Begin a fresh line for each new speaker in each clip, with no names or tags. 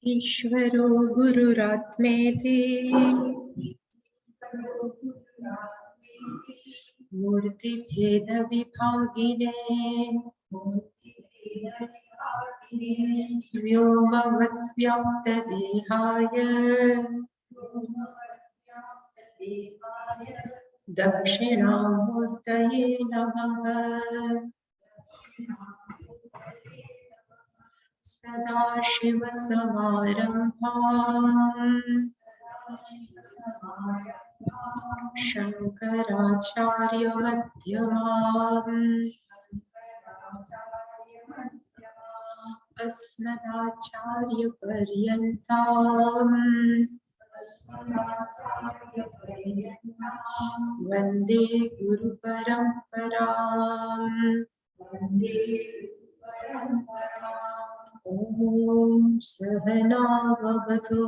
ईश्वरो गुरुरात्मेति मूर्तिभेदविभागिने व्योमवद्व्याप्तदेहाय दक्षिणामूर्तये नमः। सदाशिवसमारम्भाम् शङ्कराचार्यमध्यमाम् अस्मदाचार्यपर्यन्ताम् वन्दे गुरुपरम्पराम्। ॐ सहना भवतु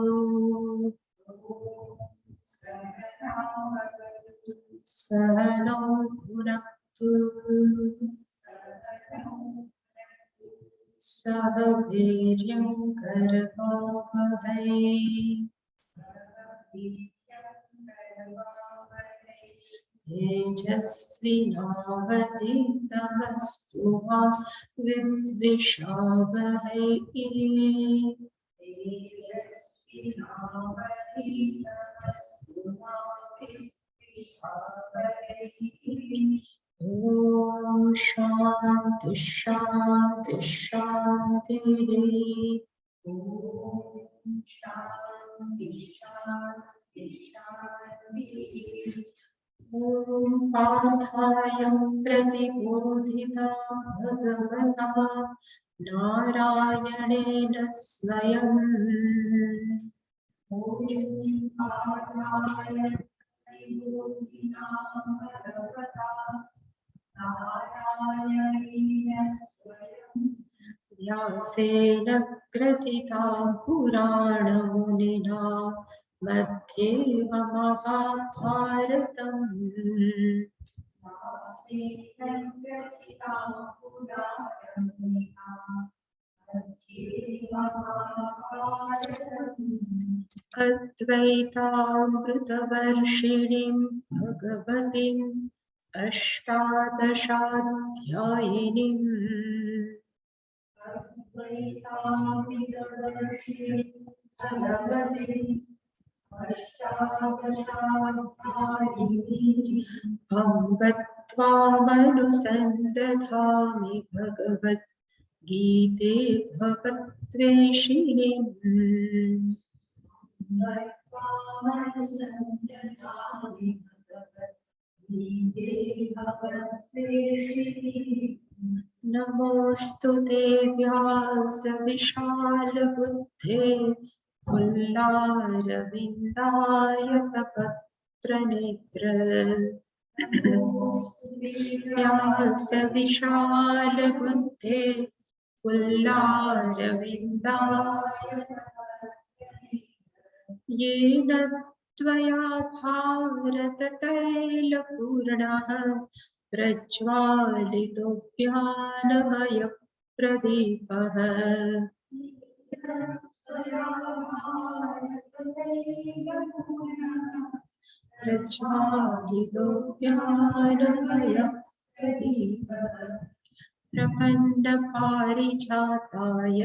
सहनौ भुनक्तु सह वीर्यं करवावहै तेजस्विनावधीतमस्तु मा विद्विषावहै। ॐ शान्ति शान्ति शान्तिः। ॐ शान्ति शान्ति शान्तिः। ॐ पार्थाय प्रतिबोधिता भगवता नारायणेन स्वयं। ॐ पार्थाय प्रतिबोधिता भगवता नारायणेन स्वयं व्यासेन ग्रथितां पुराणमुनिना मध्ये महाभारतम्। अद्वैतामृतवर्षिणीं भगवतीम् अष्टादशाध्यायिनीम् अम्बत्वामनुसन्दधामि भगवद्गीते भगवद्वेषिणीम्। नमोऽस्तु ते व्यास विशालबुद्धे पुल्लारविन्दायतपत्रनेत्र। व्यास विशालबुद्धे पुल्लारविन्दायतपत्रनेत्र। येन त्वया भारततैलपूर्णः प्रज्वालितो ज्ञानमयप्रदीपः। प्रज्वालितो ज्ञानमयप्रदीपः। प्रपन्नपारिजाताय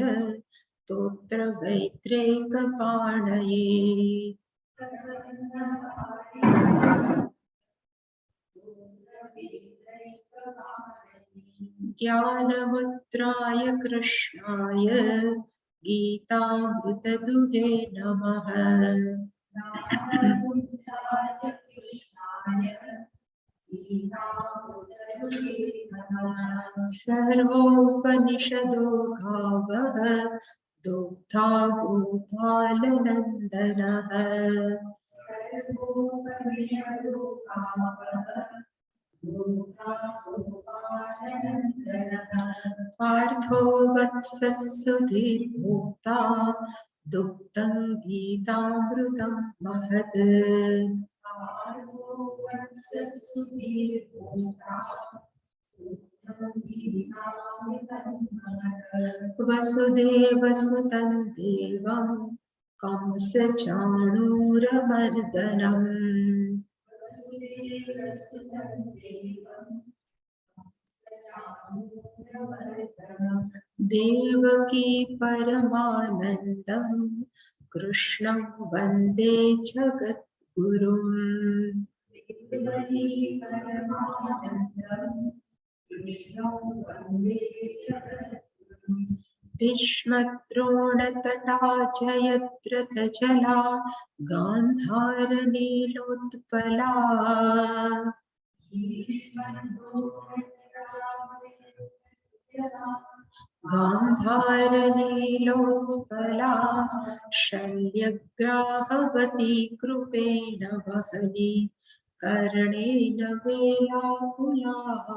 स्तोत्रवैत्रेकपाणये ज्ञानमुद्राय कृष्णाय गीतामृतदुहे नमः। सर्वोपनिषदो गावः दुग्धा गोपालनन्दनः। पार्थो वत्सः सुधीर्भोक्ता दुग्धं गीतामृतं महत्। वसुदेवसुतं देवं कंसचाणूरमर्दनम् देवकी परमानन्दं कृष्णं वन्दे जगद्गुरुम् भीष्मद्रोणतटा जयद्रथजला गान्धारनीलोत्पला गान्धारनीलोत्पला शल्यग्राहवती कृपेण वहनी कर्णेन वेलाकुलाः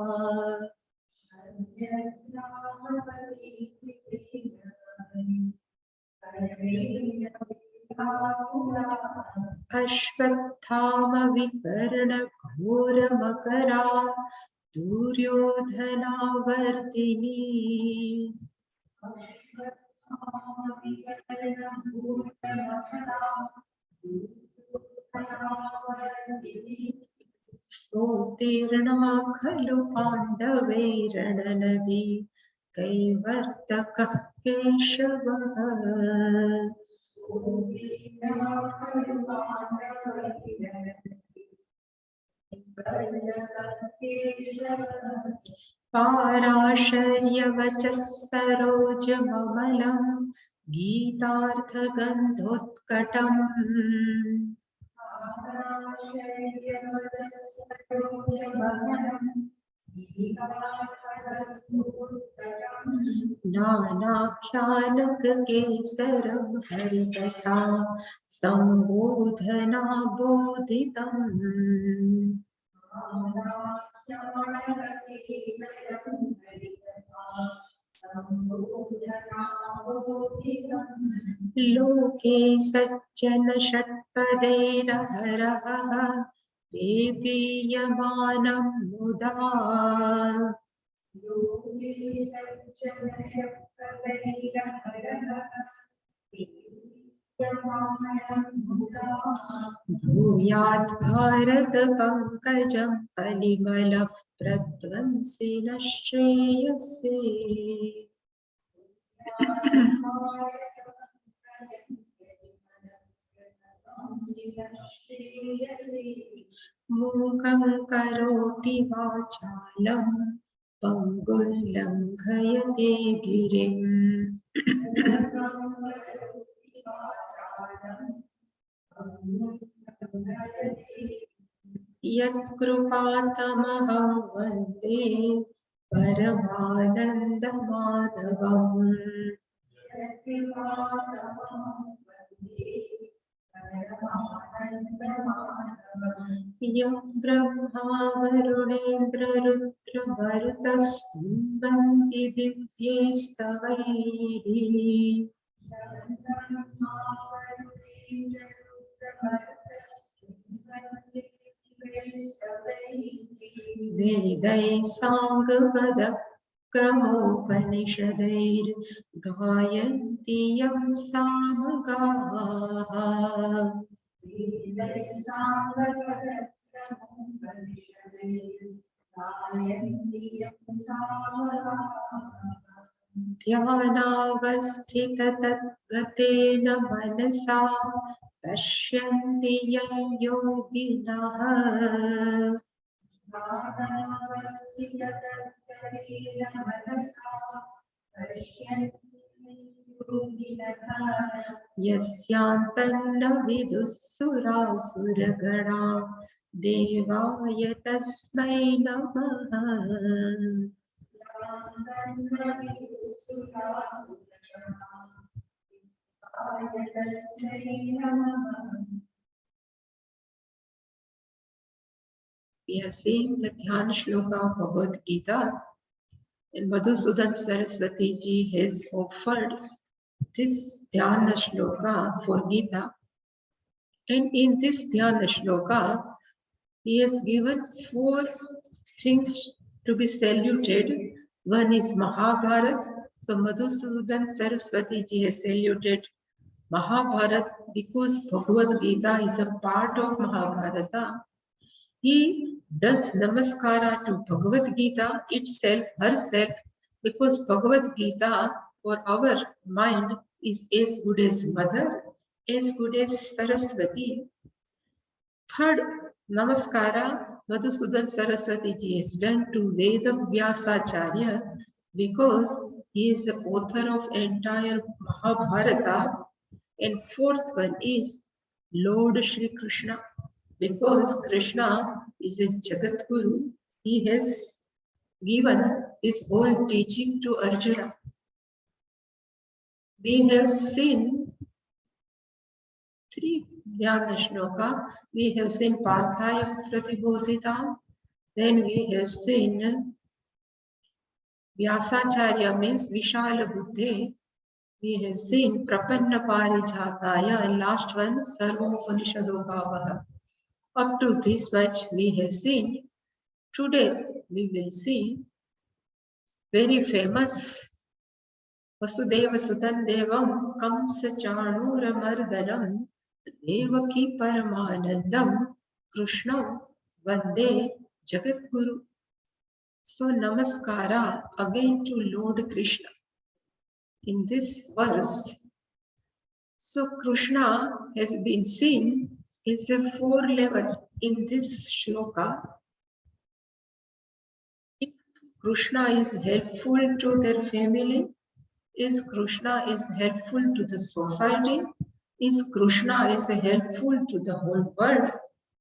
अश्वत्थामविकर्णघोरमकरा दुर्योधनावर्तिनी सोत्तीर्णा खलु पाण्डवैरणनदी कैवर्तकः केशवः पाराशर्यवचः सरोजममलं गीतार्थगन्धोत्कटम् नानाख्यानककेसरं हरिकथा सम्बोधना बोधितम् लोके सज्जन षट्पदैरहरः पेपीयमानं मुदा भूयात् भारत पंकजं कलिमलः प्रध्वंसिनः श्रेयसे मूकं करोति वाचालं पंगुं लङ्घयते गिरिम् यत्कृपातमहं वन्दे परमानन्दमाधवम् यं ब्रह्मा वरुणेन्द्ररुद्रमरुतस्तुन्वन्ति दिव्यैस्तवैः वेदैः साङ्गपदक्रमोपनिषदैर्गायन्ति यं सामगाः ध्यानावस्थिततद्गतेन मनसा पश्यन्ति यं योगिनः यस्यान्तन्न विदुः सुरासुरगणा देवाय तस्मै नमः We are seeing the Dhyan-shloka of Bhagavat Gita, and Madhusudan Saraswati ji has offered this Dhyan-shloka for Gita, and in this Dhyan-shloka he has given 4 things to be saluted. One is Mahabharata, So Madhusudan Saraswati ji has saluted Mahabharata because Bhagavad Gita is a part of Mahabharata. He does namaskara to Bhagavad Gita itself, herself, because Bhagavad Gita for our mind is as good as mother, as good as Saraswati. Third namaskara Madhusudan Saraswati ji has done to Veda Vyasacharya because he is the author of entire Mahabharata. And fourth one is Lord Shri Krishna, because Krishna is a Jagat Guru. He has given his whole teaching to Arjuna. We have seen three Dhyan-shloka. We have seen Parthaya Pratibodhitam. Then we have seen Vyasacharya means Vishala Buddhe. We have seen Prapanna Parijhataya, and last one Sarvopanishado Bhavaha. Up to this much we have seen. Today we will see very famous Vasudeva Sutan Devam Kamsa Chanura Mardanam Devaki Paramanandam Krishna Vande Jagat Guru. So Namaskara again to Lord Krishna. In this verse, so Krishna has been seen as a four level in this shloka. If Krishna is helpful to their family, is Krishna is helpful to the society, is Krishna is helpful to the whole world,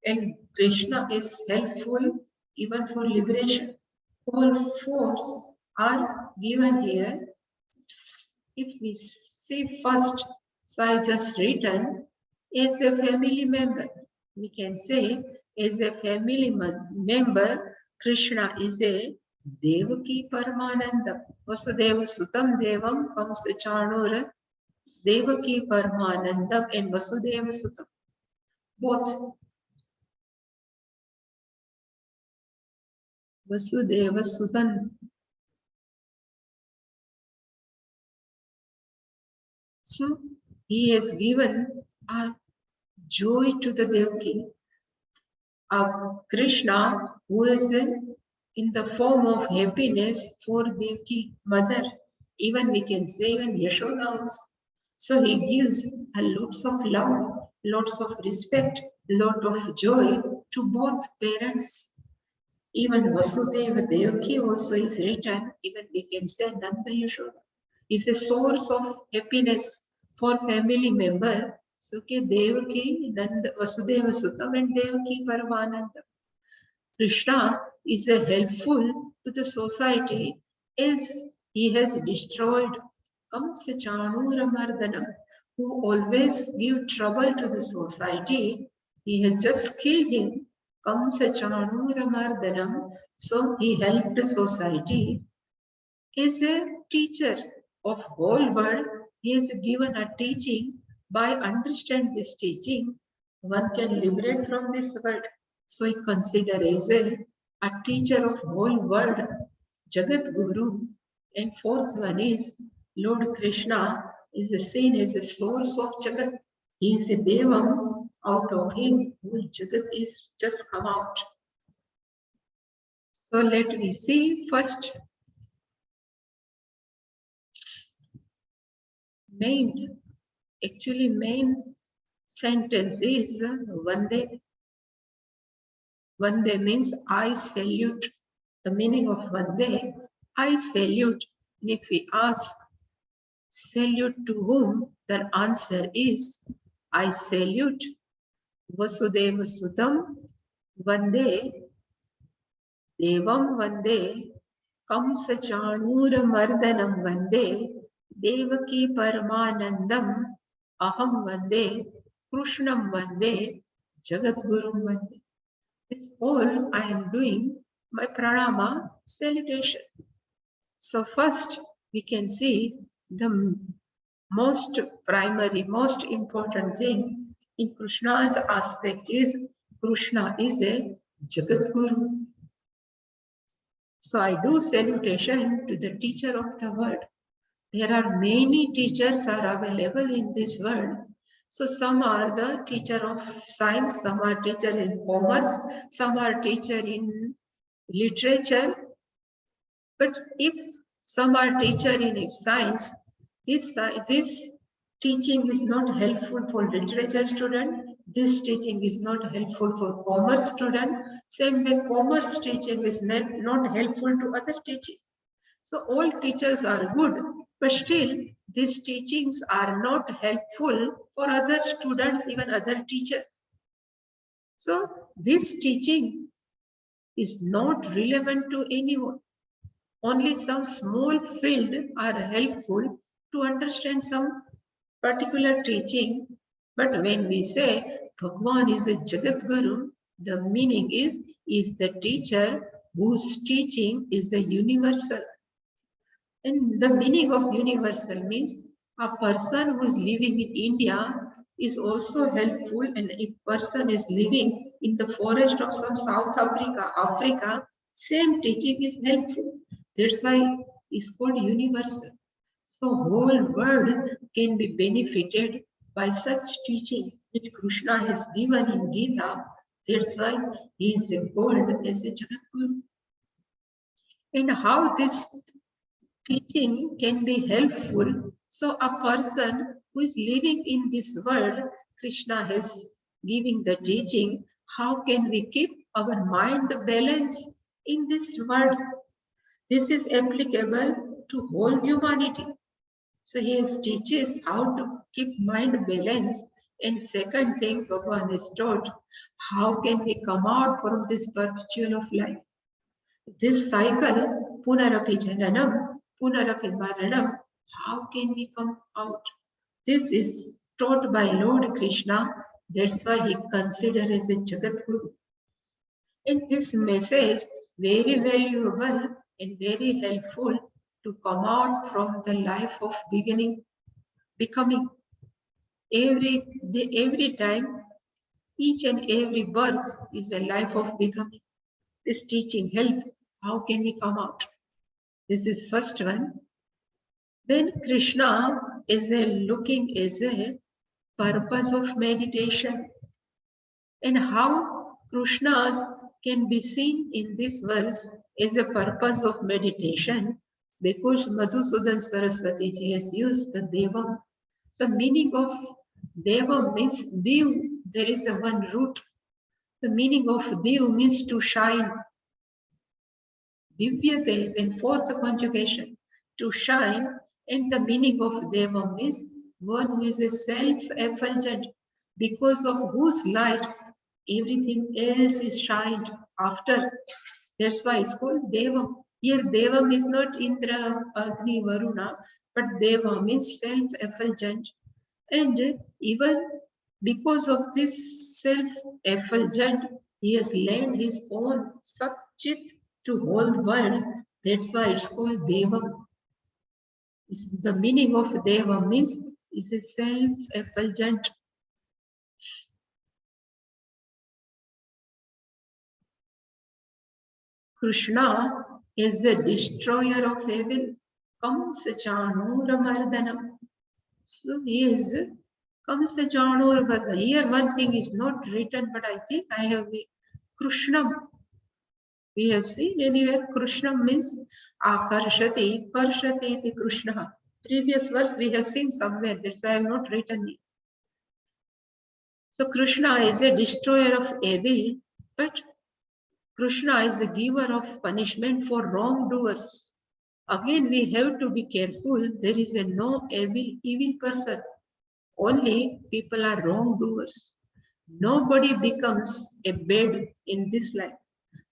and Krishna is helpful even for liberation. All fours are given here. If we say first, so I just written as a family member. We can say as a family member, Krishna is a Devaki Paramananda. Vasudeva Sutam Devam Kamsa Chanura Devaki Paramanandam and Vasudeva Sutam. Both. Vasudeva Sutam. So he has given a joy to the Devaki. Krishna, who is in the form of happiness for Devaki mother. Even we can say even Yashoda also. So he gives a lots of love, lots of respect, lot of joy to both parents. Even Vasudeva Devaki also is written, even we can say Nanda Yashoda is a source of happiness for family member. So Devaki, Nanda, Vasudeva Sutam and Devaki Paramananda. Krishna is a helpful to the society as he has destroyed Kamsa Chanura Mardanam, who always give trouble to the society. He has just killed him. Kamsa Chanura Mardanam. So he helped the society. Is a teacher of whole world. He is given a teaching. By understand this teaching, one can liberate from this world. So he considered as a teacher of whole world, Jagat Guru. And fourth one is Lord Krishna is seen as the source of Jagat. He is a Devam, out of him who Jagat is just come out. So let me see first. Main sentence is Vande. Vande means I salute. The meaning of Vande, I salute. And if we ask, salute to whom? The answer is, I salute Vasudeva Sutam Vande Devam Vande Kamsa Chanura Mardanam Vande Devaki Paramanandam Aham Vande Krishnam Vande Jagat Gurum Vande. This all I am doing my pranama salutation. So first we can see the most primary, most important thing in Krishna's aspect is Krishna is a Jagat Guru. So I do salutation to the teacher of the word. There are many teachers are available in this world. So some are the teacher of science, some are teacher in commerce, some are teacher in literature. But if some are teacher in science, this teaching is not helpful for literature student. This teaching is not helpful for commerce student. Same way, commerce teaching is not helpful to other teaching. So all teachers are good, but still these teachings are not helpful for other students, even other teachers. So this teaching is not relevant to anyone. Only some small field are helpful to understand some particular teaching. But when we say Bhagwan is a Jagat Guru, the meaning is the teacher whose teaching is the universal. And the meaning of universal means a person who is living in India is also helpful, and if person is living in the forest of some South Africa, same teaching is helpful. That's why it's called universal. So whole world can be benefited by such teaching which Krishna has given in Gita. That's why he is called as a Jagadguru. And how this teaching can be helpful. So a person who is living in this world, Krishna has given the teaching, how can we keep our mind balanced in this world? This is applicable to whole humanity. So he teaches how to keep mind balanced. And second thing, Bhagavan has taught, how can we come out from this perpetual of life? This cycle, Punarapi Jananam, Punarapi Maranam, how can we come out? This is taught by Lord Krishna. That's why he considered as a Jagat Guru. And this message, very valuable and very helpful to come out from the life of becoming. Every time, each and every birth is a life of becoming. This teaching help. How can we come out? This is first one. Then Krishna is looking as a purpose of meditation, and how Krishna's can be seen in this verse as a purpose of meditation, because Madhusudan Saraswati ji has used the Devam. The meaning of Devam means Dev. There is a one root. The meaning of Dev means to shine. Divyate is in fourth conjugation, to shine, and the meaning of Devam is one who is a self-effulgent, because of whose light everything else is shined after. That's why it's called Devam. Here Devam is not Indra, Agni, Varuna, but Devam means self-effulgent. And even because of this self-effulgent, he has lent his own Satchit to whole world. That's why it's called Devam. The meaning of Devam means is a self-effulgent. Krishna is the destroyer of evil. Kamsa-chanur-mardanam. So he is Kamsa-chanur-mardanam. Here one thing is not written, but I think I have Krishna. We have seen anywhere Krishna means Akarshati, Karshati iti Krishna. Previous verse we have seen somewhere, that's why I have not written it. So Krishna is a destroyer of evil, but Krishna is a giver of punishment for wrongdoers. Again, we have to be careful. There is a no evil person. Only people are wrongdoers. Nobody becomes a bad in this life.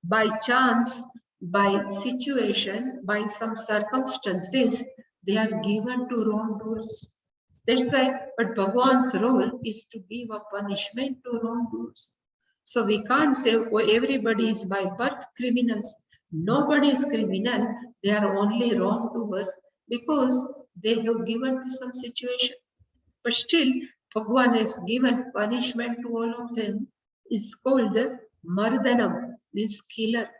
By chance, by situation, by some circumstances, they are given to wrongdoers. That's why, but Bhagwan's role is to give a punishment to wrongdoers. So we can't say, oh, everybody is by birth criminals. Nobody is criminal. They are only wrongdoers because they have given to some situation. But still, Bhagwan has given punishment to all of them. Is called Mardanam, means killer.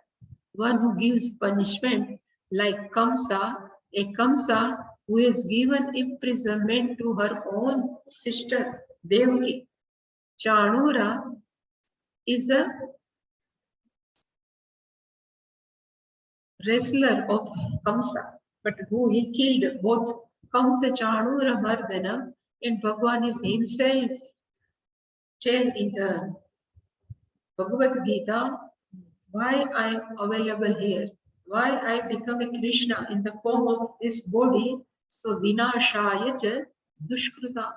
One who gives punishment like Kamsa, a Kamsa who is given imprisonment to her own sister Devaki. Chanura is a wrestler of Kamsa, but who he killed both Kamsa Chanura Mardana, and Bhagavan is himself tell in the Bhagavad Gita why I am available here, why I become a Krishna in the form of this body. So Vinashaya cha Dushkrita.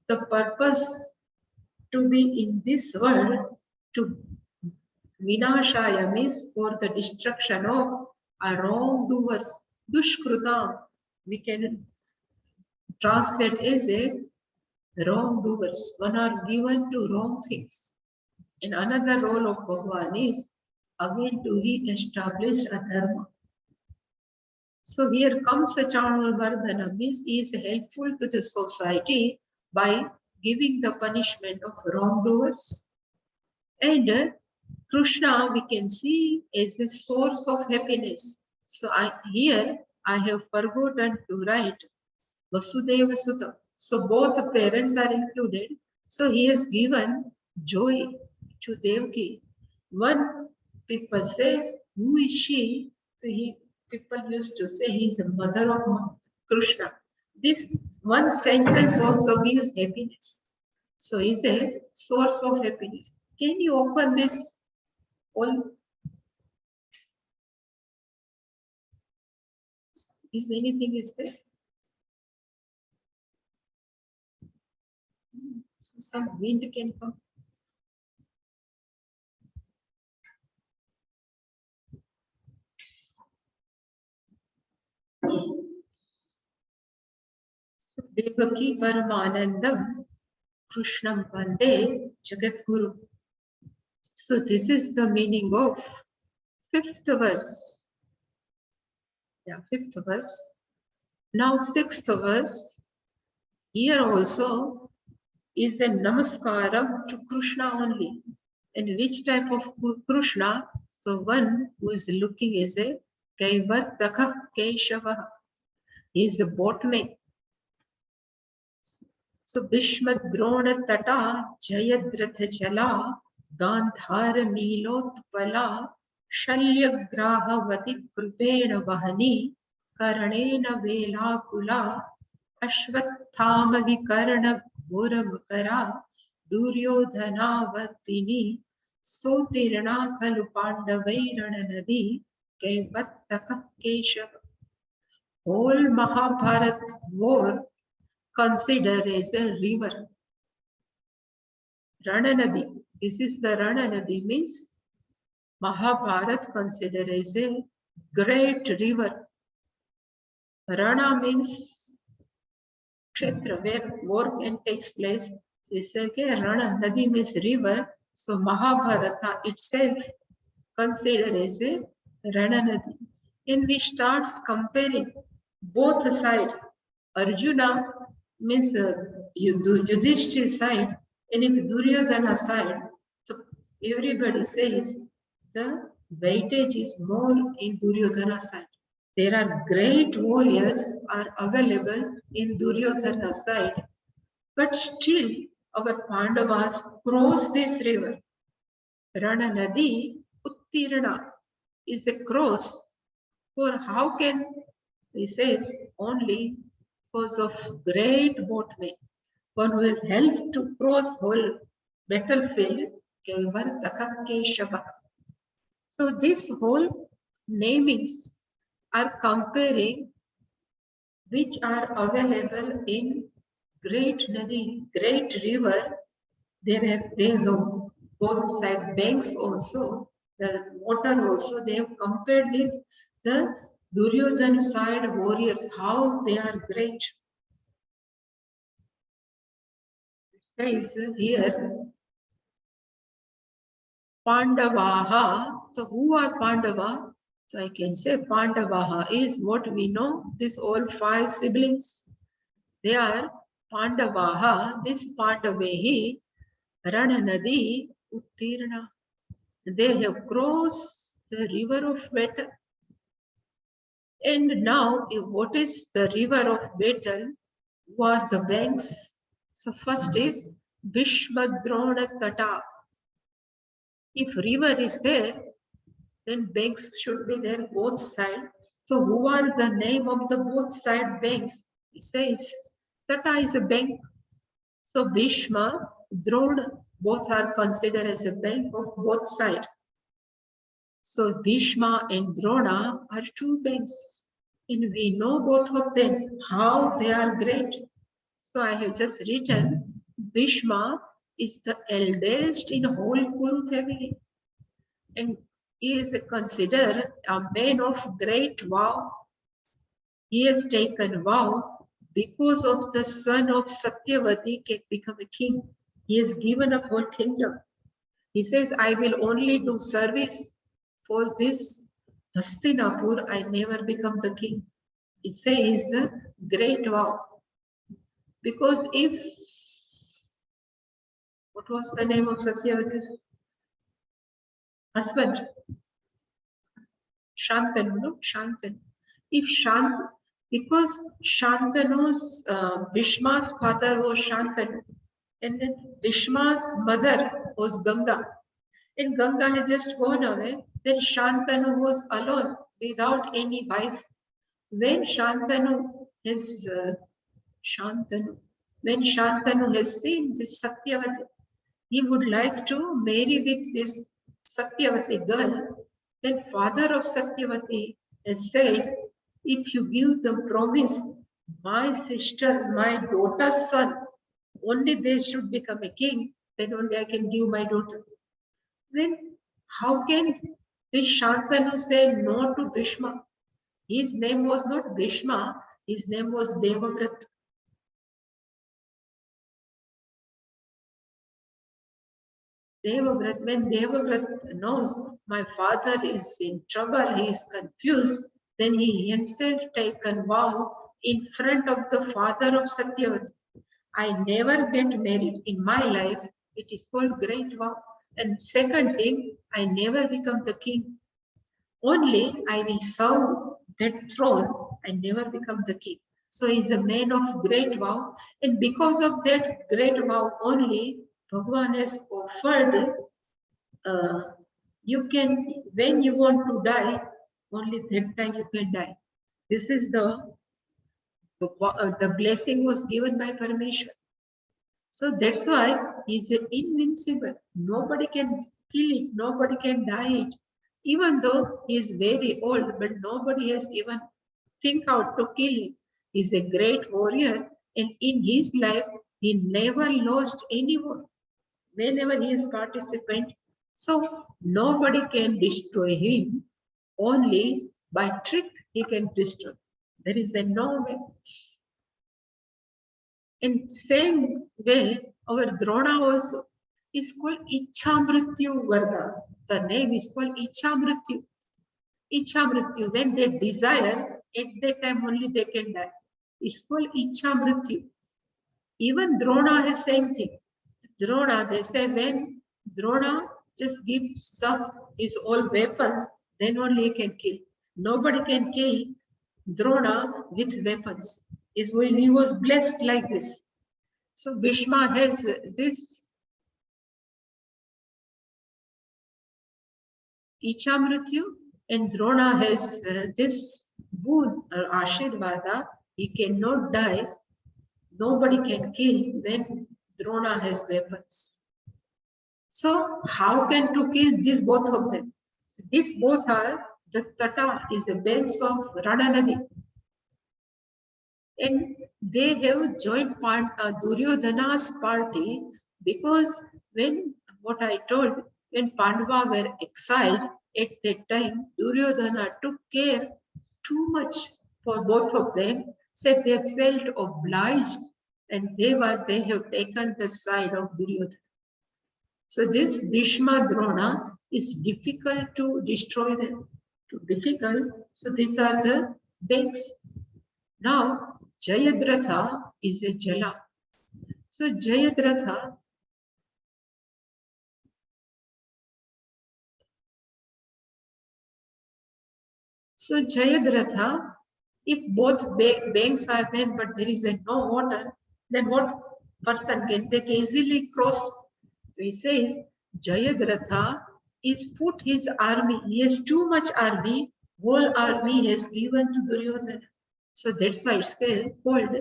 The purpose to be in this world, to Vinashaya means for the destruction of our wrongdoers. Dushkrutam we can translate as a wrongdoers, one are given to wrong things. And another role of Bhagavan is again to re-establish a dharma. So here comes a Chanur Vardhana, means he is helpful to the society by giving the punishment of wrongdoers. And Krishna we can see as a source of happiness. So here I have forgotten to write Vasudeva Sutta. So both parents are included. So he has given joy to Devaki. One people says, who is she? So people used to say he is the mother of Krishna. This one sentence also gives happiness. So he is a source of happiness. Can you open this? All is anything is there? So some wind can come. So Devaki Paramanandam Krishnam Vande Jagadguru. So this is the meaning of fifth verse. Yeah, fifth verse. Now sixth verse. Here also is a namaskaram to Krishna only. And which type of Krishna? So one who is looking as a Kaivataka Keshava. He is a boatman. So Bhishma Drona Tata Jayadratha Jala Gandhara Nilotpala Shalyagrahavati Krupena Vahani Karanena Velakula Ashwathama Vikarana Ghoramakara Duryodhanavatini Sotirana Kalu Pandavairana Nadi Kaivattaka Keshava. Whole Mahabharat war considered as a river. Rananadi. This is the Rananadi means Mahabharat considered as a great river. Rana means Kshetra, where war can take place. We say Rana Nadi means river. So Mahabharata itself considered as a Rana Nadi. And we start comparing both sides. Arjuna means Yudhishthir's side, and if Duryodhana side, so everybody says the weightage is more in Duryodhana side. There are great warriors are available in Duryodhana side, but still our Pandavas cross this river. Rana Nadi Uttirana is a cross. For how can he says only because of great boatmen, one who has helped to cross whole battlefield, Kaivartaka Keshava. So this whole namings are comparing which are available in great Nadi, great river. They have both side banks also, the water also. They have compared with the Duryodhana side warriors, how they are great. It says here, Pandavaha. So who are Pandava? So I can say Pandavaha is what we know, these all 5 siblings. They are Pandavaha, this Pandavehi, Rananadi, Uttirna. They have crossed the river of battle. And now, what is the river of battle? Who are the banks? So first is Bhishma Drona Tata. If river is there, then banks should be there both sides. So who are the name of the both side banks? It says Tata is a bank. So Bhishma, Drona, both are considered as a bank of both sides. So Bhishma and Drona are two banks. And we know both of them, how they are great. So I have just written, Bhishma is the eldest in whole Kuru family. And he is considered a man of great vow. He has taken vow because of the son of Satyavati can become a king. He has given up whole kingdom. He says, I will only do service for this Hastinapur. I never become the king. He says, great vow. Because if, what was the name of Satyavati's husband? Shantanu, no? Shantanu. If because Shantanu's, Bhishma's father was Shantanu, and then Bhishma's mother was Ganga, and Ganga has just gone away, then Shantanu was alone without any wife. When Shantanu has seen this Satyavati, he would like to marry with this Satyavati girl. Then father of Satyavati has said, if you give the promise, my sister, my daughter's son, only they should become a king, then only I can give my daughter. Then how can this Shantanu say no to Bhishma? His name was not Bhishma, his name was Devavrat. Devavrat, when Devavrat knows my father is in trouble, he is confused, then he himself taken vow in front of the father of Satyavati. I never get married in my life. It is called great vow. And second thing, I never become the king. Only I will serve that throne. I never become the king. So he is a man of great vow. And because of that great vow only, Bhagavan has offered, you can, when you want to die, only that time you can die. This is the blessing was given by Parmeshwar. So that's why he's invincible. Nobody can kill it. Nobody can die it. Even though he is very old, but nobody has even think out to kill him. He's a great warrior, and in his life, he never lost anyone. Whenever he is participant, so nobody can destroy him. Only by trick he can destroy. There is a no way. In same way, our Drona also is called Ichamrityu Varga. The name is called Ichamrityu. Ichamrityu, when they desire, at that time only they can die. It's called Ichamrityu. Even Drona has same thing. Drona, they say when Drona just gives some his all weapons, then only he can kill. Nobody can kill Drona with weapons. He was blessed like this. So Bhishma has this Ichamrityu, and Drona has this boon or Ashirvada. He cannot die. Nobody can kill when Drona has weapons. So how can to kill these both of them? So these both are the Tata is the banks of Rananadi. And they have joined Duryodhana's party because when, what I told, when Pandava were exiled at that time, Duryodhana took care too much for both of them, said they felt obliged and they have taken the side of Duryodhana. So this Bhishma Drona is difficult to destroy them. Too difficult. So these are the banks. Now Jayadratha is a Jala. So Jayadratha, So Jayadratha, if both banks are there but there is no water, then what person can they easily cross? So he says Jayadratha is put his army. He has too much army. Whole army has given to Duryodhana. So that's why it's called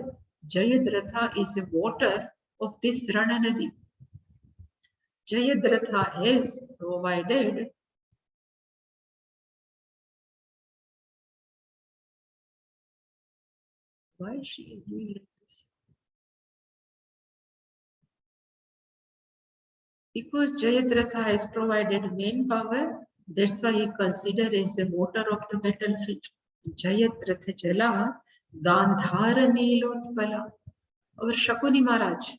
Jayadratha is the water of this Rananadi. Jayadratha has provided why is she doing like this? Because Jayadratha has provided main power, that's why he considered as the water of the battlefield. Jayadratha Jala Gandhara Nilotpala. Our Shakuni Maharaj.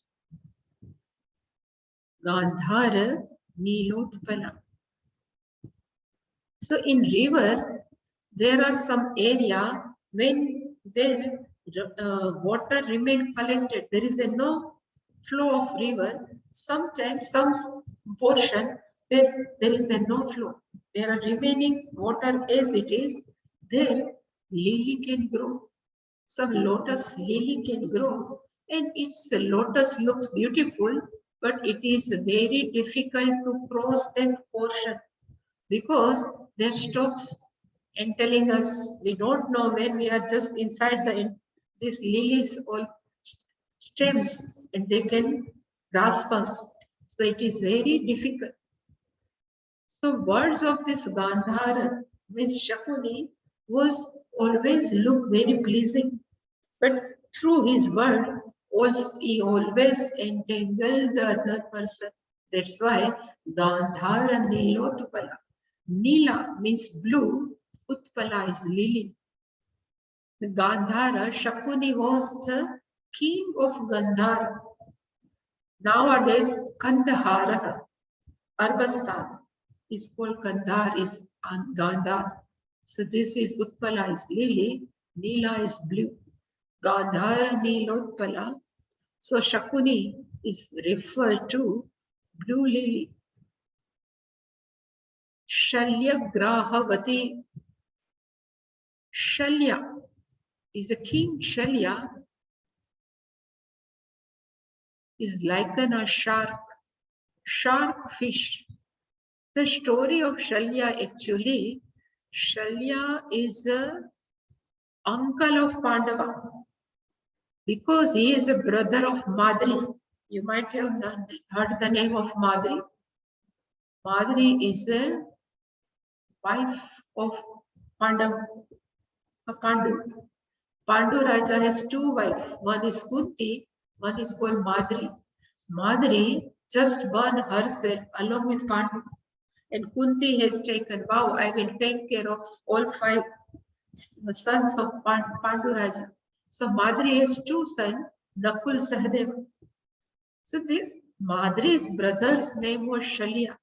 Gandhara Nilotpala. So in river, there are some area where water remain collected. There is no flow of river. Sometimes some portion where there is no flow. There are remaining water as it is. There lily can grow. Some lotus lily can grow, and its lotus looks beautiful, but it is very difficult to cross that portion because their stalks and telling us we don't know when we are just inside these lilies or stems and they can grasp us. So it is very difficult. So words of this Gandhara, Miss Shakuni, was always look very pleasing. But through his word, also, he always entangled the other person. That's why Gandhara Nilotpala. Nila means blue, Utpala is lily. The Gandhara, Shakuni was the king of Gandhara. Nowadays, Kandahara, Arbastan is called Kandahar, is Gandhar. So this is Utpala is lily, Nila is blue. Gandhara Nilotpala. So Shakuni is referred to blue lily. Shalya Grahavati. Shalya is a king. Shalya is like a shark fish. The story of Shalya actually, Shalya is the uncle of Pandava because he is a brother of Madri. You might have heard the name of Madri. Madri is a wife of Pandu. Pandu Raja has two wives. One is Kunti, one is called Madri. Madri just burned herself along with Pandu. And Kunti has taken vow, I will take care of all 5 sons of Pandu Raja. So Madri has 2 sons, Nakul Sahadeva. So this Madri's brother's name was Shalya.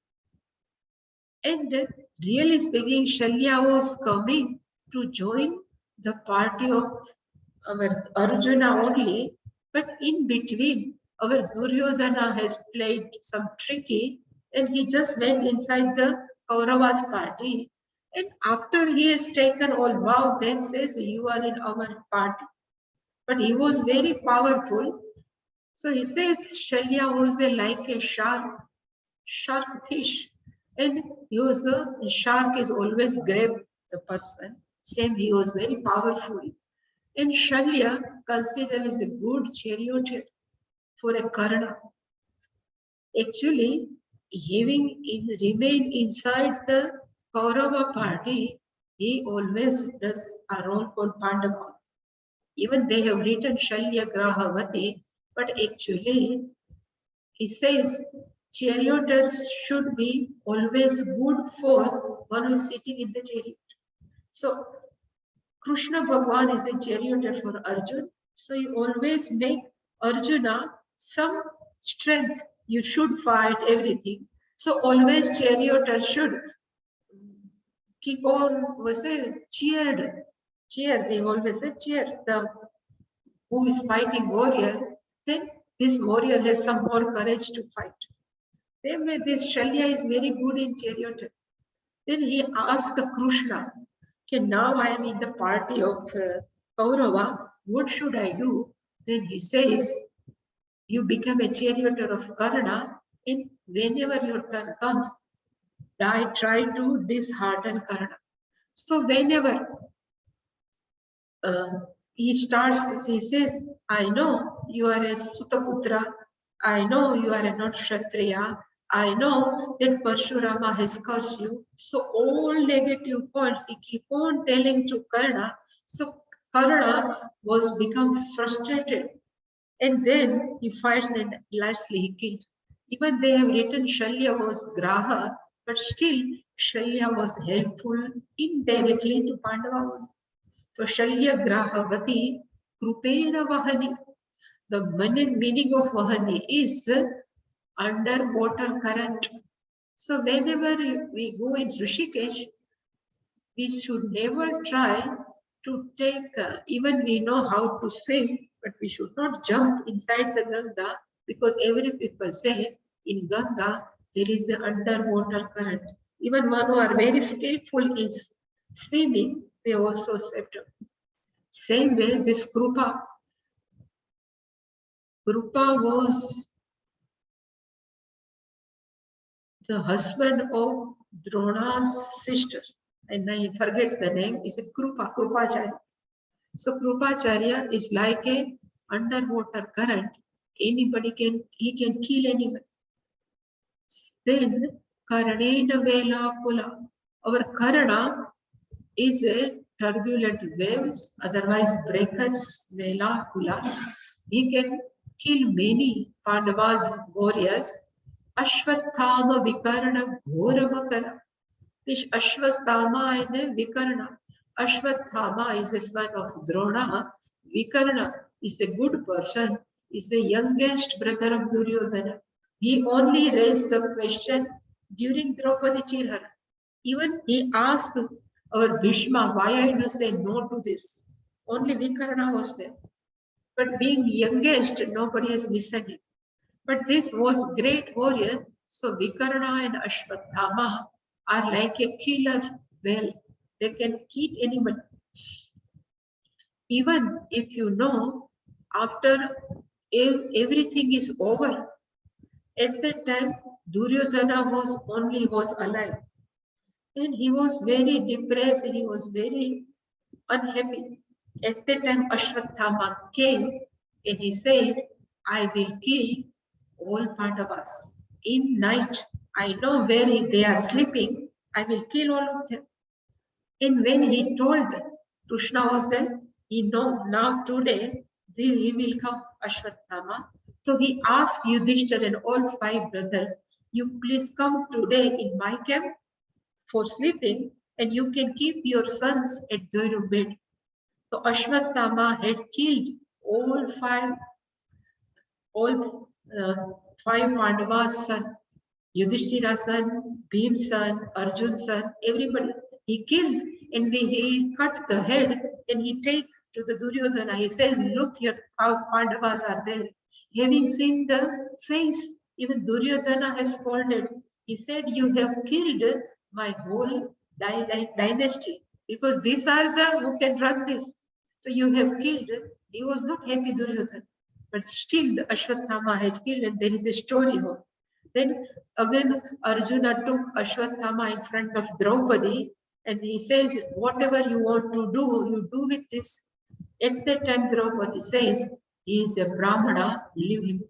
And really speaking, Shalya was coming to join the party of our Arjuna only, but in between, our Duryodhana has played some tricky and he just went inside the Kauravas party. And after he has taken all vow, then says, you are in our party. But he was very powerful. So he says, Shalya was like a shark fish. And he was a shark is always grab the person. Same, he was very powerful. And Shalya considered as a good charioteer for a Karna. Actually, remain inside the Kaurava party, he always does a role called Pandava. Even they have written Shalya Grahavati, but actually, he says charioteers should be always good for one who is sitting in the chariot. So, Krishna Bhagwan is a charioteer for Arjuna. So, you always make Arjuna some strength. You should fight everything. So, always charioteer should keep on, cheer. They always say cheer. The who is fighting warrior, then this warrior has some more courage to fight. Same way, this Shalya is very good in charioteer. Then he asked Krishna okay, now I am in the party of Kaurava, what should I do? Then he says, you become a charioteer of Karna, and whenever your turn comes, I try to dishearten Karna. So whenever he starts, he says, I know you are a Sutaputra, I know you are a not Kshatriya, I know that Parshurama has cursed you. So all negative points he keep on telling to Karna. So Karna was become frustrated, and then he fights and lastly he killed. Even they have written Shalya was Graha, but still Shalya was helpful indirectly to Pandava. So Shalya Grahavati Krupena Vahani. The meaning of Vahani is underwater current. So whenever we go in Rishikesh, we should never try to take, even we know how to swim, but we should not jump inside the Ganga, because every people say in Ganga there is the underwater current. Even one who are very skillful in swimming, they also swept up. Same way, this Krupa was the husband of Drona's sister, and I forget the name, is a Krupacharya. So Krupacharya is like a underwater current. He can kill anyone. Then Karanena Vela Kula. Our Karana is a turbulent waves, otherwise breakers, Vela Kula. He can kill many Pandavas warriors. Ashwathama Vikarana Ghoramakara. This Ashwathama and Vikarna. Ashwathama is a son of Drona. Vikarna is a good person, is the youngest brother of Duryodhana. He only raised the question during Draupadi Chirhara. Even he asked our Bhishma, why I do say no to this? Only Vikarna was there. But being youngest, nobody has listened him. But this was great warrior. So Vikarna and Ashwathama are like a killer whale. They can kill anyone. Even if you know, after everything is over, at that time Duryodhana was alive. And he was very depressed and he was very unhappy. At that time Ashwathama came and he said, I will kill all Pandavas. In night, I know where they are sleeping. I will kill all of them. And when he told Krishna was there, he know now today he will come Ashwathama. So he asked Yudhishthira and all 5 brothers, you please come today in my camp for sleeping, and you can keep your sons at your bed. So Ashwathama had killed all 5 Pandavas' son, Yudhishthira's son, Bhim's son, Arjun's son, everybody. He killed, and he cut the head and he take to the Duryodhana. He says, look here, how Pandavas are there. Having seen the face, even Duryodhana has scolded. He said, you have killed my whole dynasty, because these are the who can run this. So you have killed. He was not happy, Duryodhana. But still the Ashwathama had killed, and there is a story of. Then again Arjuna took Ashwathama in front of Draupadi and he says, whatever you want to do, you do with this. At that time Draupadi says, he is a Brahmana, leave him.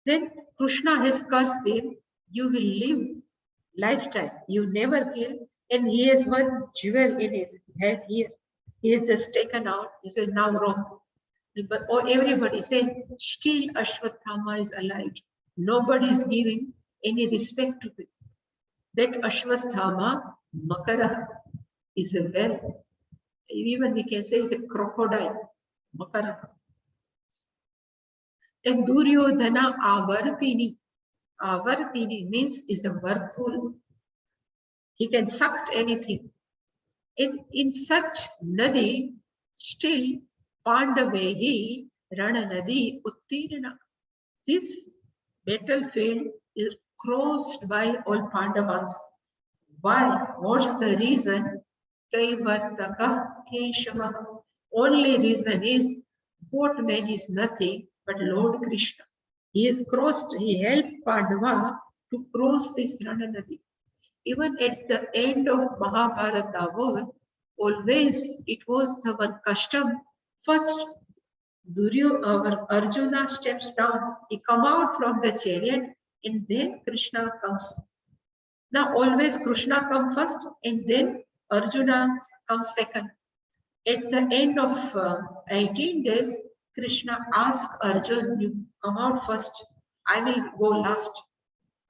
Then Krishna has cursed him, you will live lifetime, you never kill. And he has one jewel in his head here. He is just taken out. He says, now wrong. But everybody says, still Ashwathama is alive. Nobody is giving any respect to him. That Ashwathama, Makara, is a whale. Even we can say is a crocodile, Makara. And Duryodhana Avartini. Avartini means is a workful. He can suck anything. In such Nadi, still Pandavehi Rana Nadi Uttirana. This battlefield is crossed by all Pandavas. Why? What's the reason? Kaivartaka Keshava. Only reason is boatman is nothing but Lord Krishna. He is crossed, he helped Pandava to cross this Rana Nadi. Even at the end of Mahabharata war, always it was the one custom. First, our Arjuna steps down, he come out from the chariot, and then Krishna comes. Now always Krishna comes first, and then Arjuna comes second. At the end of 18 days, Krishna asked Arjuna, you come out first, I will go last.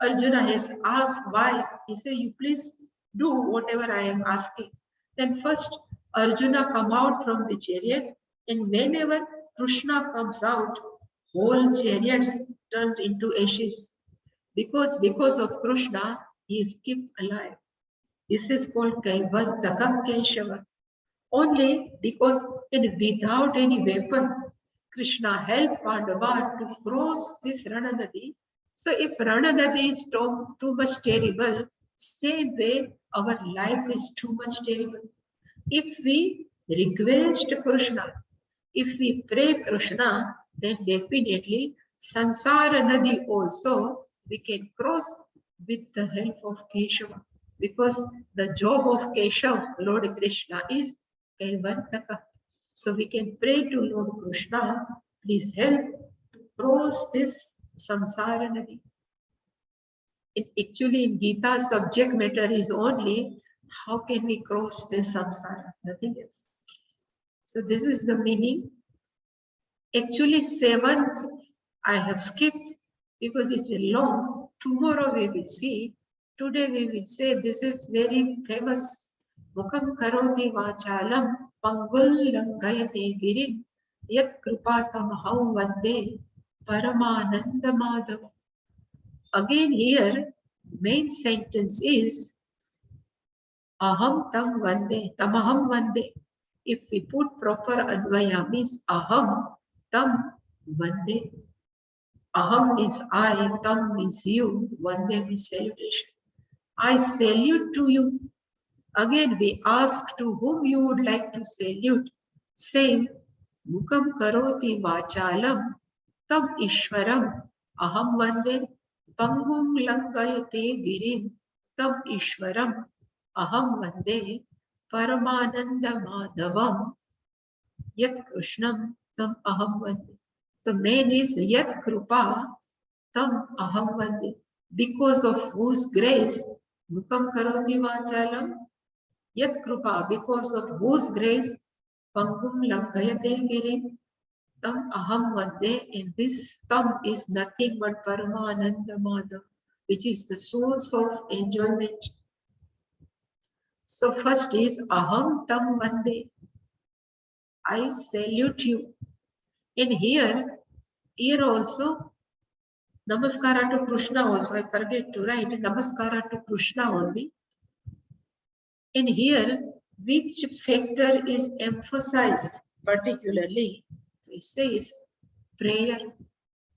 Arjuna has asked why. He said, you please do whatever I am asking. Then first Arjuna come out from the chariot, and whenever Krishna comes out, whole chariots turned into ashes. Because of Krishna, he is kept alive. This is called Kaivartakam Keshava. Only because without any weapon, Krishna helped Pandava to cross this Rana Nadi. So if Rana Nadi is too much terrible, same way our life is too much terrible. If we request Krishna, if we pray Krishna, then definitely Sansara Nadi also we can cross with the help of Keshava. Because the job of Keshav, Lord Krishna, is Kaivartaka. So we can pray to Lord Krishna, please help to cross this samsara nadi. Actually, in Gita, subject matter is only how can we cross this samsara, nothing else. So this is the meaning. Actually, 7th I have skipped because it's long. Tomorrow we will see. Today we will say this is very famous. Mukam karoti vachalam pangul langayate girin yat kripatamaham vande paramananda madhav. Again here, main sentence is aham tam vande, tamaham vande. If we put proper anvaya means aham tam vande. Aham means I, tam means you, vande means celebration. I salute to you. Again, we ask to whom you would like to salute, saying, Mukam karoti vachalam, tam ishwaram, aham vande, pangum langayate girim, tam ishwaram, aham vande, paramananda madhavam, yat krishnam, tam aham vande. The main is yat krupa, tam aham vande. Because of whose grace, Mukam karoti vachalam, yat krupa, because of whose grace, pangum langayate girim, tam aham vande, and this tam is nothing but Paramananda Madhav, which is the source of enjoyment. So first is aham tam vande, I salute you. And here also, namaskara to Krishna also, I forget to write namaskara to Krishna only. And here, which factor is emphasized particularly? So it says prayer.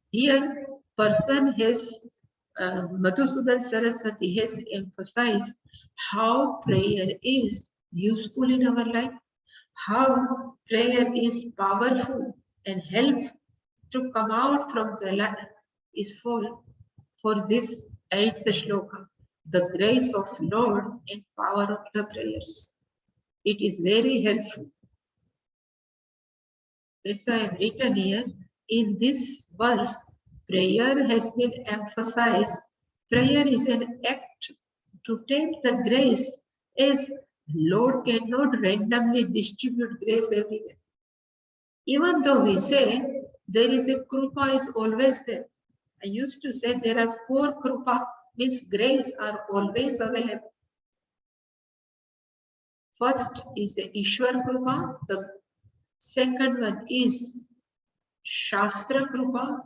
Here, person has, Madhusudan Saraswati has emphasized how prayer is useful in our life, how prayer is powerful and help to come out from the life is for this 8th shloka, the grace of Lord and power of the prayers. It is very helpful. That's why I have written here, in this verse, prayer has been emphasized. Prayer is an act to take the grace, as Lord cannot randomly distribute grace everywhere. Even though we say there is a krupa is always there. I used to say there are 4 krupa, means grace are always available. First is the Ishwar krupa, the second one is Shastra krupa,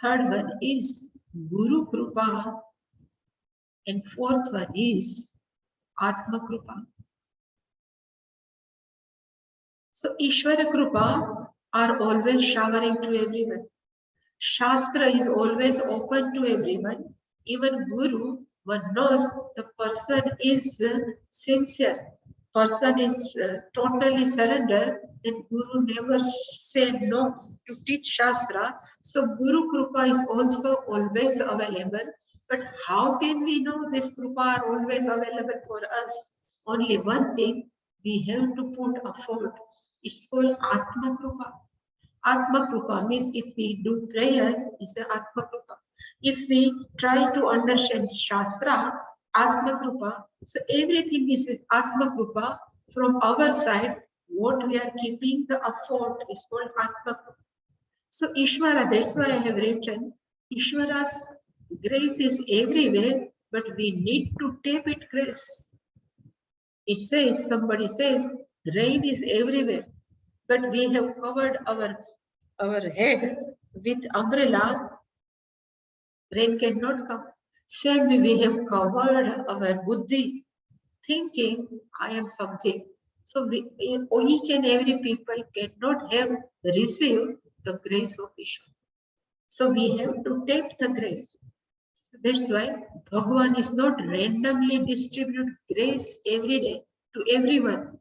third one is Guru krupa, and fourth one is Atma krupa. So Ishwara krupa are always showering to everyone. Shastra is always open to everyone. Even Guru one knows the person is sincere, person is totally surrendered, then Guru never said no to teach Shastra. So Guru Krupa is also always available. But how can we know this Krupa are always available for us? Only one thing, we have to put effort. It's called Atma Krupa. Atma Krupa means if we do prayer, it's the Atma Krupa. If we try to understand Shastra, Atma Krupa, so everything is Atma Krupa. From our side, what we are keeping the effort is called Atma Krupa. So Ishvara, that's why I have written, Ishvara's grace is everywhere, but we need to tap it grace. It says, somebody says, rain is everywhere, but we have covered our head with umbrella, rain cannot come. Same way we have covered our buddhi, thinking I am something. So each and every people cannot have received the grace of Ishwar. So we have to take the grace. That's why Bhagavan is not randomly distribute grace every day to everyone.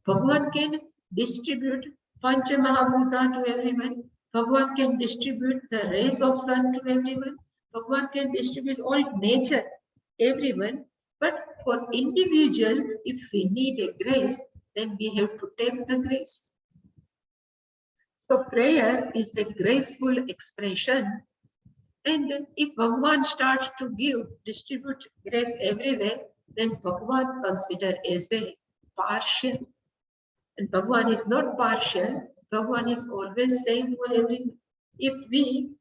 Bhagavan can distribute Pancha Mahabhuta to everyone. Bhagavan can distribute the rays of sun to everyone. Bhagavan can distribute all nature, everyone. But for individual, if we need a grace, then we have to take the grace. So prayer is a graceful expression. And if Bhagavan starts to distribute grace everywhere, then Bhagavan considered as a partial. And Bhagavan is not partial. Bhagavan is always same for everyone. If we,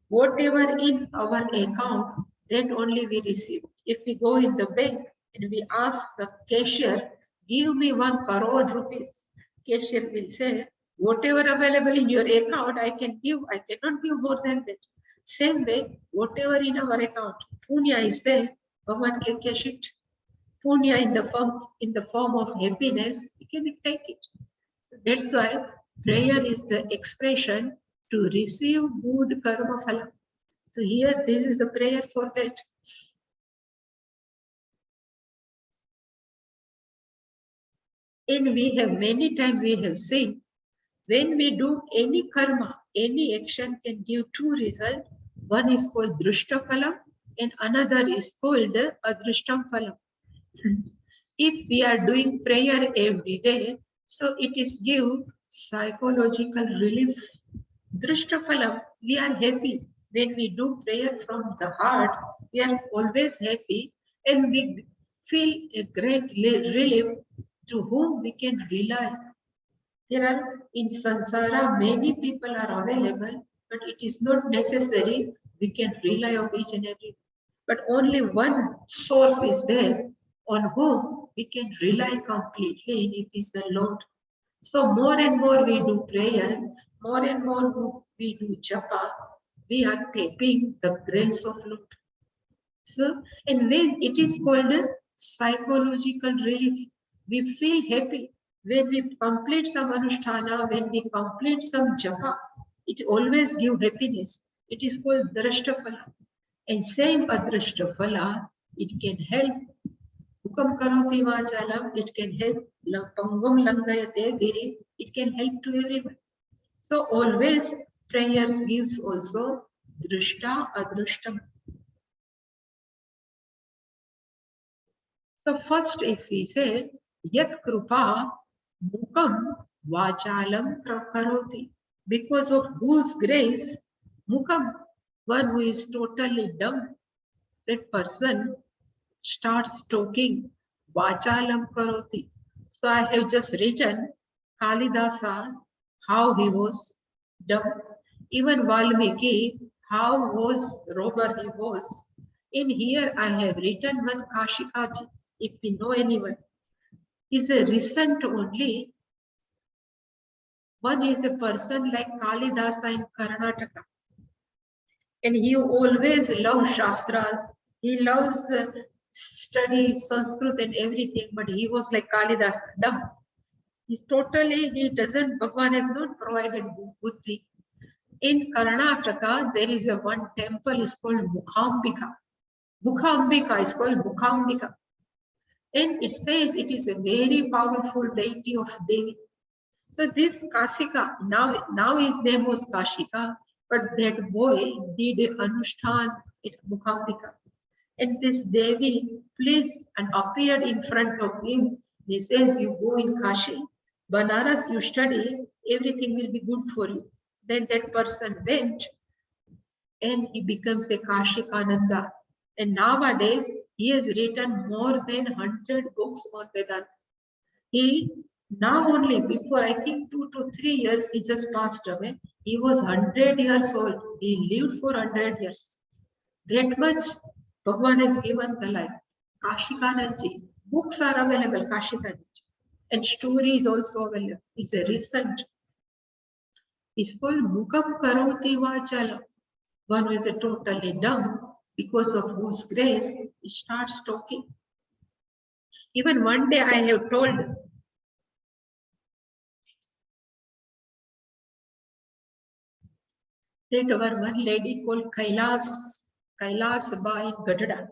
whatever in our account, then only we receive. If we go in the bank and we ask the cashier, give me 1 crore rupees, cashier will say, whatever available in your account, I can give. I cannot give more than that. Same way, whatever in our account, punya is there, Bhagavan can cash it. Punya in the form of happiness, we can take it. That's why prayer is the expression to receive good karma phala. So here, this is a prayer for that. And we have many times we have seen, when we do any karma, any action can give 2 results. One is called Drushta Phalam and another is called Adrushtam Phalam. If we are doing prayer every day, so it is give psychological relief. Drushta Phalam, we are happy. When we do prayer from the heart, we are always happy and we feel a great relief to whom we can rely. There are in Sansara, many people are available, but it is not necessary we can rely on each and every. But only one source is there on whom we can rely completely, and it is the Lord. So more and more we do prayer, more and more we do japa, we are tapping the grace of Lord. So, and when it is called a psychological relief, we feel happy. When we complete some anusthana, when we complete some japa, it always gives happiness. It is called drashtaphala. And same adrashtaphala, it can help. Hukam karoti vachalam, it can help. Pangam langayate giri, it can help to everyone. So always prayers gives also drishta adrushtam. So first if we say yat krupa mukam vachalam karoti, because of whose grace mukam, one who is totally dumb, that person starts talking vachalam karoti. So I have just written Kalidasa, how he was dumb. Even Valmiki, how was robber he was. In here I have written one Kashikaji, if we know anyone. Is a recent only. One is a person like Kalidasa in Karnataka. And he always loves Shastras. He loves study Sanskrit and everything, but he was like Kalidasa, dumb. He doesn't, Bhagavan has not provided buddhi. In Karnataka, there is a one temple is called Mukhambika. Mukhaambika is called Mukhaambika. And it says it is a very powerful deity of Devi. So this Kashika, now his name was Kashika, but that boy did Anushthan at Mukhaambika. And this Devi pleased and appeared in front of him. He says, you go in Kashi, Banaras, you study, everything will be good for you. Then that person went and he becomes a Kashikananda. And nowadays, he has written more than 100 books on Vedanta. He now only before I think 2 to 3 years, he just passed away. He was 100 years old. He lived for 100 years. That much Bhagavan has given the life. Kashikananji. Books are available, Kashikananji. And stories also available. It's a recent. It's called Mukam Karoti Vachalam. One who is a totally dumb, because of whose grace, he starts talking. Even one day I have told that our one lady called Kailas Ba in Gadada,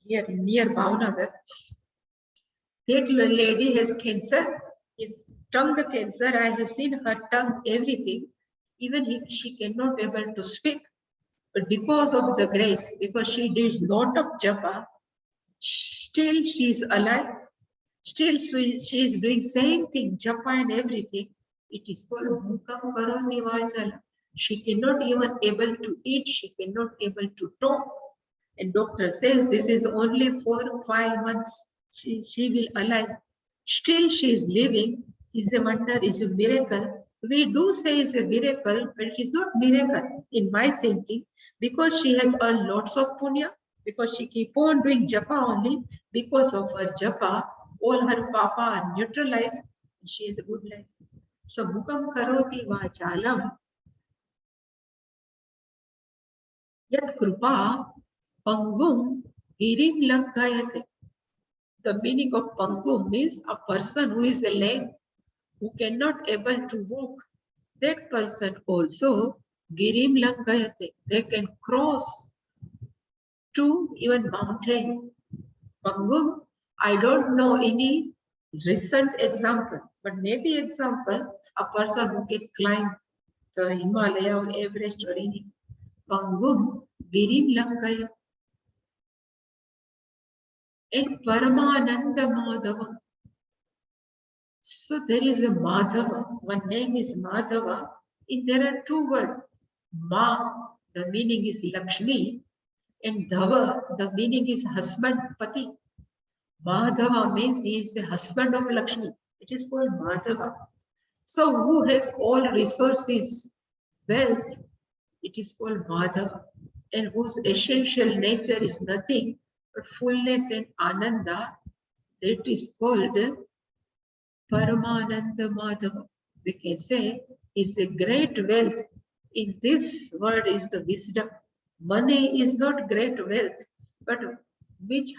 here near Bhavnagar. That lady has cancer, his tongue cancer. I have seen her tongue, everything. Even if she cannot able to speak, but because of the grace, because she did lot of japa, still she is alive. Still she is doing same thing, japa and everything. It is called Mukam Karoti Vajala. She cannot even able to eat, she cannot able to talk. And doctor says this is only 4 or 5 months. She will alive. Still she is living. Is a wonder, is a miracle. We do say it's a miracle, but it is not miracle in my thinking, because she has earned lots of punya, because she keep on doing japa only. Because of her japa, all her papa are neutralized, and she has a good life. So Mukam Karoti Vachalam Yat Krupa Pangum Girim Lankayate. The meaning of Pangum means a person who is a lame, who cannot able to walk. That person also Girim Lankayate. They can cross to even mountain. Pangum, I don't know any recent example, but maybe example, a person who can climb the Himalaya or Everest or anything. Pangum Girim Lankayate. And Paramananda Madhava. So there is a Madhava. One name is Madhava. And there are 2 words. Ma, the meaning is Lakshmi. And Dhava, the meaning is husband, Pati. Madhava means he is the husband of Lakshmi. It is called Madhava. So who has all resources, wealth, it is called Madhava. And whose essential nature is nothing but fullness and Ananda, that is called Paramananda Madhava. We can say is a great wealth. In this word is the wisdom. Money is not great wealth, but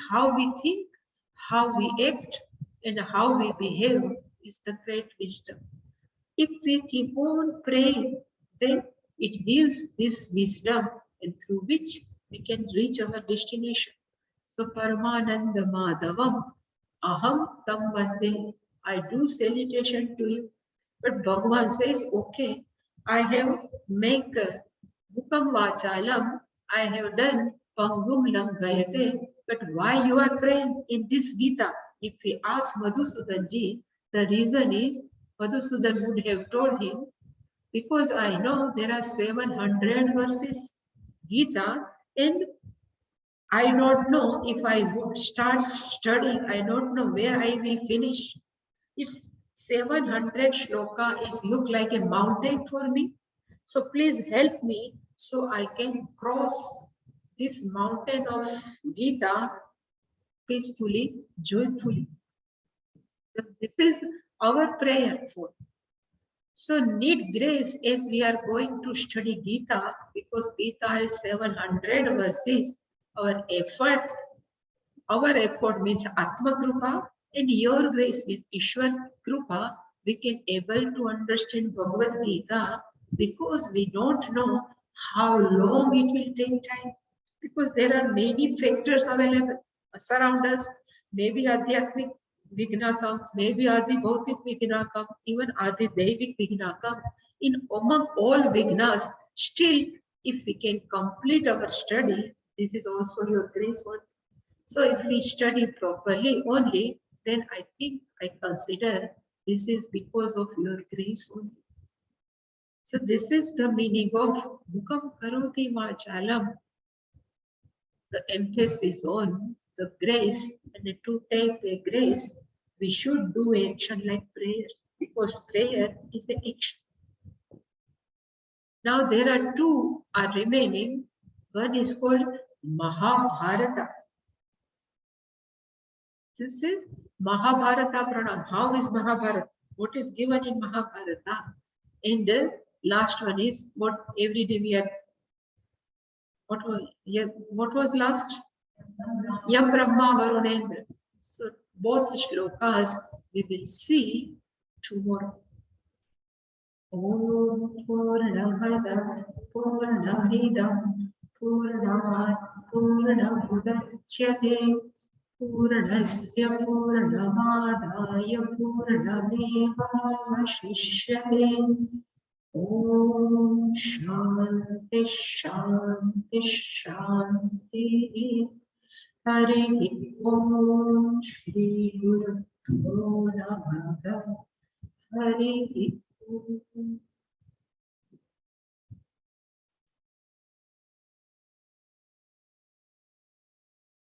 how we think, how we act, and how we behave is the great wisdom. If we keep on praying, then it gives this wisdom, and through which we can reach our destination. So Paramananda Madhavam Aham Tam Vande. I do salutation to you. But Bhagavan says, okay, I have make Mukam Vachalam, I have done Pangum Langayate, but why you are praying in this Gita? If we ask Madhusudanji, the reason is Madhusudan would have told him, because I know there are 700 verses Gita, and I don't know if I would start studying, I don't know where I will finish. If 700 shloka is look like a mountain for me, so please help me so I can cross this mountain of Gita peacefully, joyfully. So this is our prayer for. So need grace as we are going to study Gita, because Gita has 700 verses. Our effort means Atma Krupa, and your grace with Ishwar Krupa, we can able to understand Bhagavad Gita, because we don't know how long it will take time. because there are many factors available surround us. Maybe Adhyatmic Vigna comes, maybe Adi Bhautik Vigna comes, even Adi Devik Vigna comes. In among all Vignas, still, if we can complete our study, this is also your grace one. So if we study properly only, then I think I consider this is because of your grace only. So this is the meaning of Mukam Karoti Vachalam. The emphasis on the grace, and to take a grace, we should do action like prayer, because prayer is the action. Now there are two are remaining. One is called Mahabharata. This is Mahabharata Pranam. How is Mahabharata? What is given in Mahabharata? And the last one is what every day we are. What was last? Yam Brahma Varunendra. So both shlokas we will see tomorrow. Om Purnamada Purnamidam Purnamat Purnamudachyate Purnasya Purnamadaya Purnamevavashishyate. Om Shanti Shanti Shanti. Hari Om Shri Guru Namaha. Hari Om.